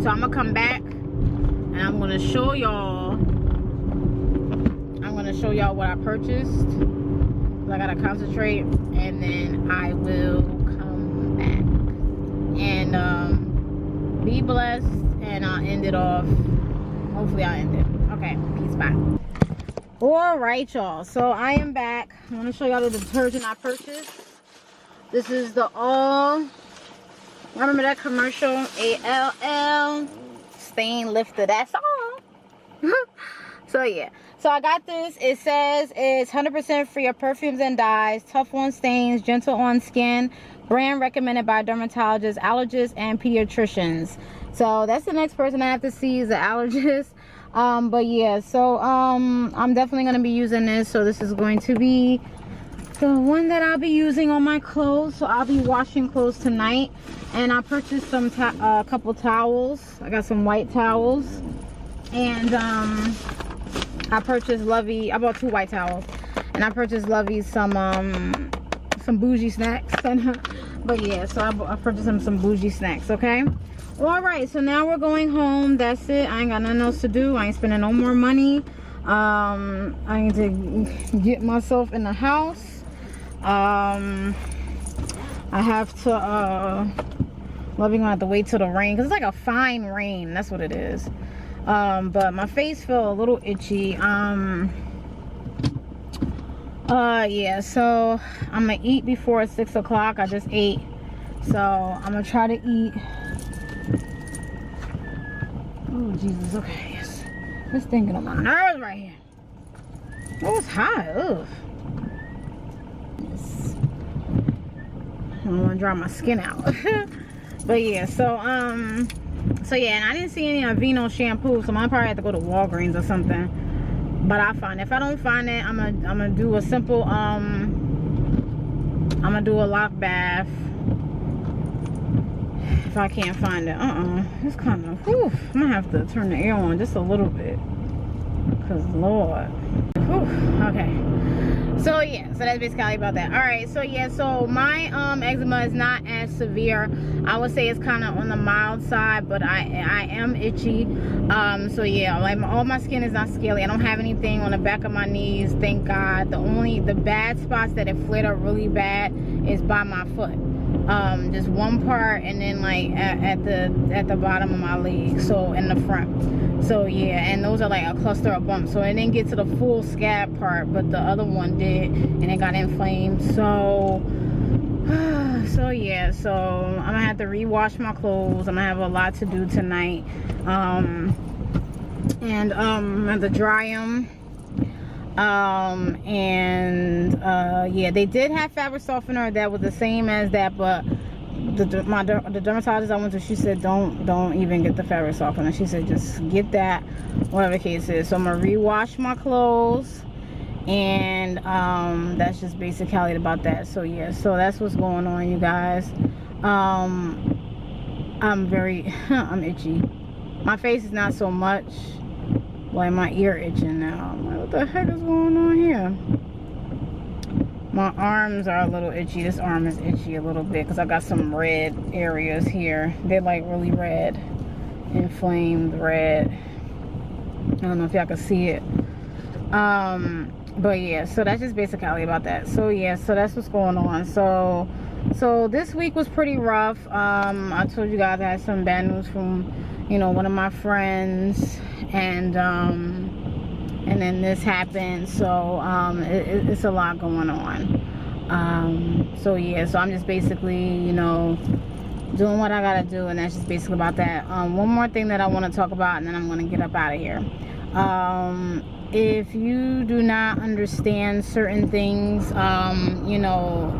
Speaker 1: So I'm gonna come back and I'm gonna show y'all. What I purchased. I gotta concentrate, and then I will come back. And be blessed, and I'll end it off. Hopefully I'll end it. Okay, peace, bye. Alright, y'all, so I am back. I want to show y'all the detergent I purchased. This is the all, remember that commercial? ALL stain lifter, that's all. So yeah, so I got this. It says it's 100% free of perfumes and dyes, tough on stains, gentle on skin, brand recommended by dermatologists, allergists, and pediatricians. So that's the next person I have to see is an allergist. But yeah, so I'm definitely going to be using this. So this is going to be the one that I'll be using on my clothes. So I'll be washing clothes tonight. And I purchased some a couple towels. I got some white towels. And I purchased Lovey. I bought 2 white towels. And I purchased Lovey some bougie snacks. But yeah, so I purchased him some bougie snacks, okay? Alright, so now we're going home. That's it. I ain't got nothing else to do. I ain't spending no more money. I need to get myself in the house. I have to Lovey gonna have to wait till the rain, because it's like a fine rain. That's what it is. But my face felt a little itchy. Yeah, so I'm gonna eat before 6 o'clock. I just ate, so I'm gonna try to eat. Oh Jesus, okay, yes. This thing getting on my nerves right here. Oh, it's hot. Ugh. Yes. I don't want to dry my skin out. But yeah, so yeah, and I didn't see any Aveeno shampoo, so I'm probably have to go to Walgreens or something. But I'll find it. If I don't find it, I'm gonna do a simple I'm gonna do a lock bath. If I can't find it, it's kind of, I'm gonna have to turn the air on just a little bit, cause Lord, okay. So yeah, so that's basically about that. All right, so yeah, so my eczema is not as severe. I would say it's kind of on the mild side, but I am itchy. So yeah, like all my skin is not scaly. I don't have anything on the back of my knees, thank God. The bad spots that it flared up really bad is by my foot. Just one part, and then like at the bottom of my leg, so in the front. So yeah, and those are like a cluster of bumps. So it didn't get to the full scab part, but the other one did, and it got inflamed. So so yeah, so I'm gonna have to rewash my clothes. I'm gonna have a lot to do tonight, and I'm gonna dry them. Yeah, they did have fabric softener that was the same as that, but the dermatologist I went to, she said don't even get the fabric softener. She said just get that, whatever the case is. So I'm gonna rewash my clothes, and that's just basically about that. So yeah, so that's what's going on, you guys. I'm itchy. My face is not so much. Like my ear itching now. I'm like, what the heck is going on here? My arms are a little itchy. This arm is itchy a little bit because I got some red areas here. They're like really red, inflamed red. I don't know if y'all can see it. But yeah, so that's just basically about that. So yeah, so that's what's going on. So this week was pretty rough. I told you guys I had some bad news from, you know, one of my friends, and then this happened. So it's a lot going on. So yeah, so I'm just basically, you know, doing what I gotta do, and that's just basically about that. One more thing that I want to talk about, and then I'm gonna get up out of here. If you do not understand certain things, you know,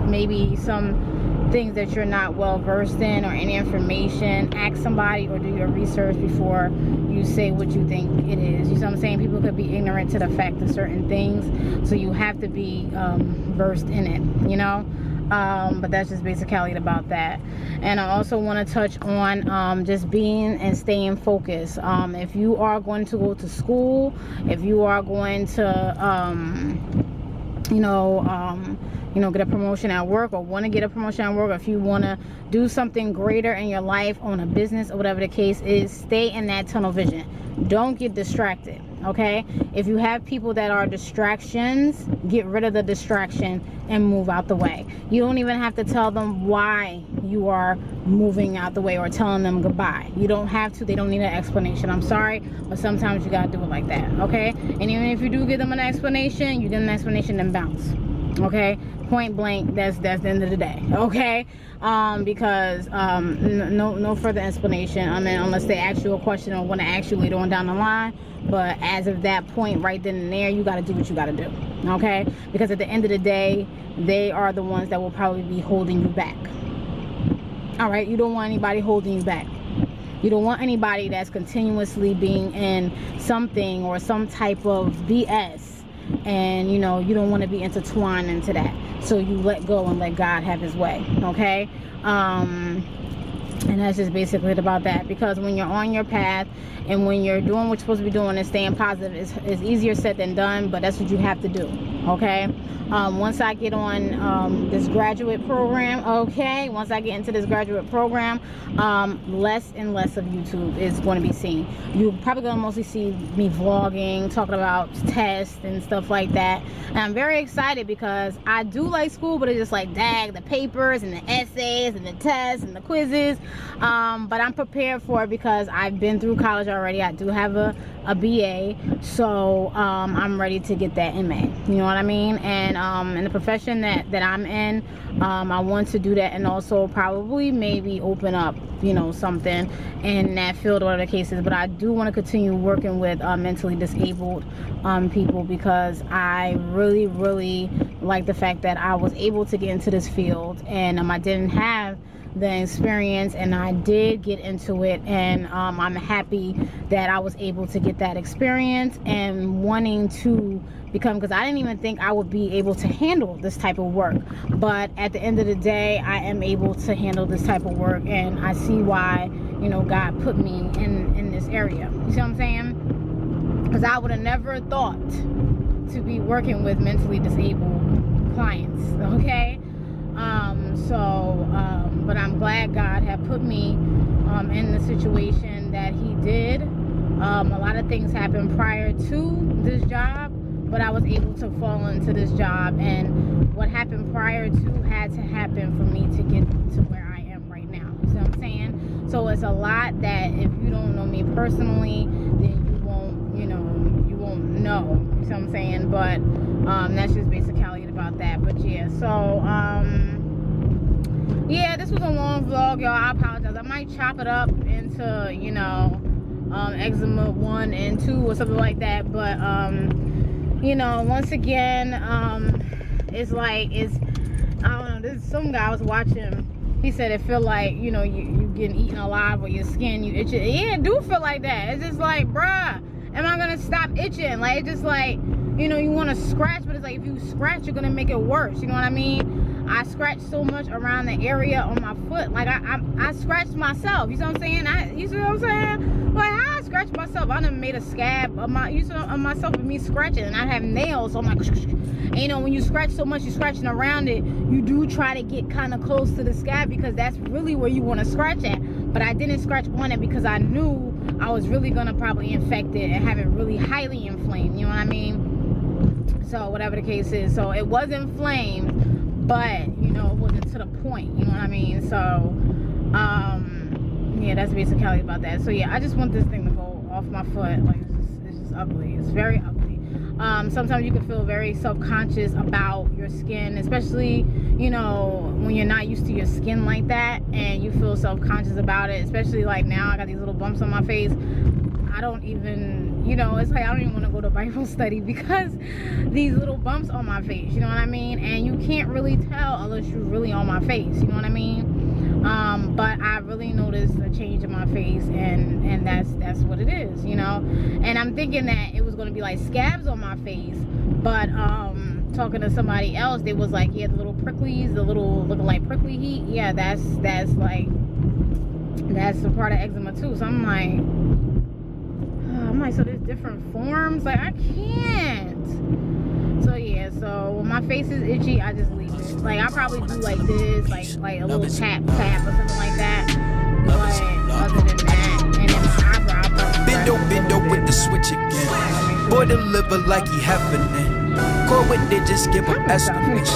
Speaker 1: maybe some things that you're not well versed in, or any information, ask somebody or do your research before you say what you think it is. You know what I'm saying? People could be ignorant to the fact of certain things, so you have to be versed in it, you know. But that's just basically about that. And I also want to touch on just being and staying focused. If you are going to go to school, if you are going to you know, get a promotion at work, or want to get a promotion at work, or if you want to do something greater in your life, own a business, or whatever the case is, stay in that tunnel vision. Don't get distracted, okay? If you have people that are distractions, get rid of the distraction and move out the way. You don't even have to tell them why you are moving out the way or telling them goodbye. You don't have to. They don't need an explanation. I'm sorry, but sometimes you gotta do it like that, okay? And even if you do give them an explanation, you get an explanation, then bounce, okay? Point blank, that's the end of the day, okay? Because no further explanation. I mean, unless they ask you a question or want to ask you later on down the line. But as of that point, right then and there, you got to do what you got to do, okay? Because at the end of the day, they are the ones that will probably be holding you back. All right, you don't want anybody holding you back. You don't want anybody that's continuously being in something or some type of BS, and you know, you don't want to be intertwined into that. So you let go and let God have his way, okay? And that's just basically about that. Because when you're on your path and when you're doing what you're supposed to be doing and staying positive, it's easier said than done, but that's what you have to do, okay? Once I get on this graduate program, okay, once I get into this graduate program, less and less of YouTube is going to be seen. You're probably going to mostly see me vlogging, talking about tests and stuff like that. And I'm very excited because I do like school, but it's just like, dang, the papers and the essays and the tests and the quizzes. But I'm prepared for it because I've been through college already. I do have a BA, so I'm ready to get that MA. You know what I mean? And in the profession that I'm in, I want to do that, and also probably maybe open up, you know, something in that field or whatever the case is. But I do want to continue working with mentally disabled people, because I really like the fact that I was able to get into this field, and I didn't have the experience, and I did get into it, and I'm happy that I was able to get that experience and wanting to become, because I didn't even think I would be able to handle this type of work, but at the end of the day, I am able to handle this type of work, and I see why, you know, God put me in this area. You see what I'm saying? Because I would have never thought to be working with mentally disabled clients, okay? But I'm glad God had put me in the situation that he did. A lot of things happened prior to this job, but I was able to fall into this job, and what happened prior to had to happen for me to get to where I am right now. You see what I'm saying? So it's a lot that if you don't know me personally, then you won't, you know, you won't know. You see what I'm saying? But that's just basically about that. But yeah, so yeah, this was a long vlog, y'all. I apologize. I might chop it up into, you know, Eczema 1 and 2 or something like that. But you know, once again, it's like, it's, I don't know, this some guy I was watching, he said it feel like, you know, you getting eaten alive, or your skin, you itching. Yeah, it do feel like that. It's just like, bruh, am I gonna stop itching? Like, it's just like, you know, you want to scratch, but it's like, if you scratch, you're gonna make it worse. You know what I mean? I scratched so much around the area on my foot, like I scratched myself. You see what I'm saying? You see what I'm saying? Like, how I scratched myself? I done made a scab of my, you see, of myself with me scratching, and I have nails. So I'm like, and you know, when you scratch so much, you're scratching around it. You do try to get kind of close to the scab, because that's really where you want to scratch at. but I didn't scratch on it because I knew I was really gonna probably infect it and have it really highly inflamed, you know what I mean? So whatever the case is, so it was inflamed, but you know, it wasn't to the point, you know what I mean? So yeah, that's basically about that. So yeah, I just want this thing to go off my foot. Like it's just ugly. It's very ugly. Sometimes you can feel very self-conscious about your skin, especially, you know, when you're not used to your skin like that and you feel self-conscious about it, especially like now I got these little bumps on my face. I don't even, you know, it's like I don't even want to go to Bible study because these little bumps on my face, you know what I mean? And you can't really tell unless you're really on my face, you know what I mean? But I really noticed a change in my face, and that's what it is, you know. And I'm thinking that it was going to be like scabs on my face, but talking to somebody else, they was like, yeah, the little pricklies, the little looking like prickly heat, yeah, that's like, that's a part of eczema too. So I'm like, so there's different forms, like I can't. So yeah, so when my face is itchy, I just leave it. Like I probably do like this, like a little tap or something like that. But other than that, and then my eyebrow.
Speaker 2: Bend up with the switch again. Boy, deliver like he happening. Go with it, just give him estimates.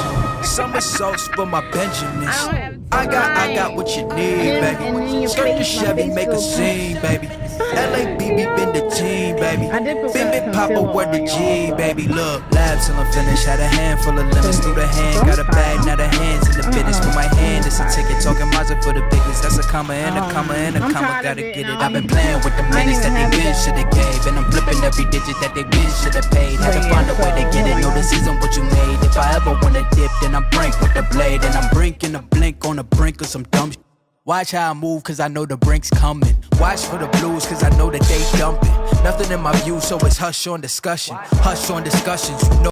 Speaker 2: Summer sauce for my Benjamins. I got what you need, baby. Skirt the Chevy, make a scene, baby. LABB been the team, baby. Big Papa, word the G, baby. Look, labs till I'm finished. Had a handful of lemons through the hand. Got a bag, now the hands in the business. With my hand, it's a ticket. Talking Mazda for the biggest. That's a comma and a comma and a comma. Gotta get it. I've been playing with the minutes that they been should've gave. And I'm flipping every digit that they been should've paid. Had to find a way to get it. Know the season what you made. If I ever wanna dip, then I'm brink with the blade. And I'm brinking a blink on the brink of some dumb shit. Watch how I move, cause I know the brink's coming. Watch for the blues, cause I know that they dumping. Nothing in my view, so it's hush on discussion. Hush on discussions, you know.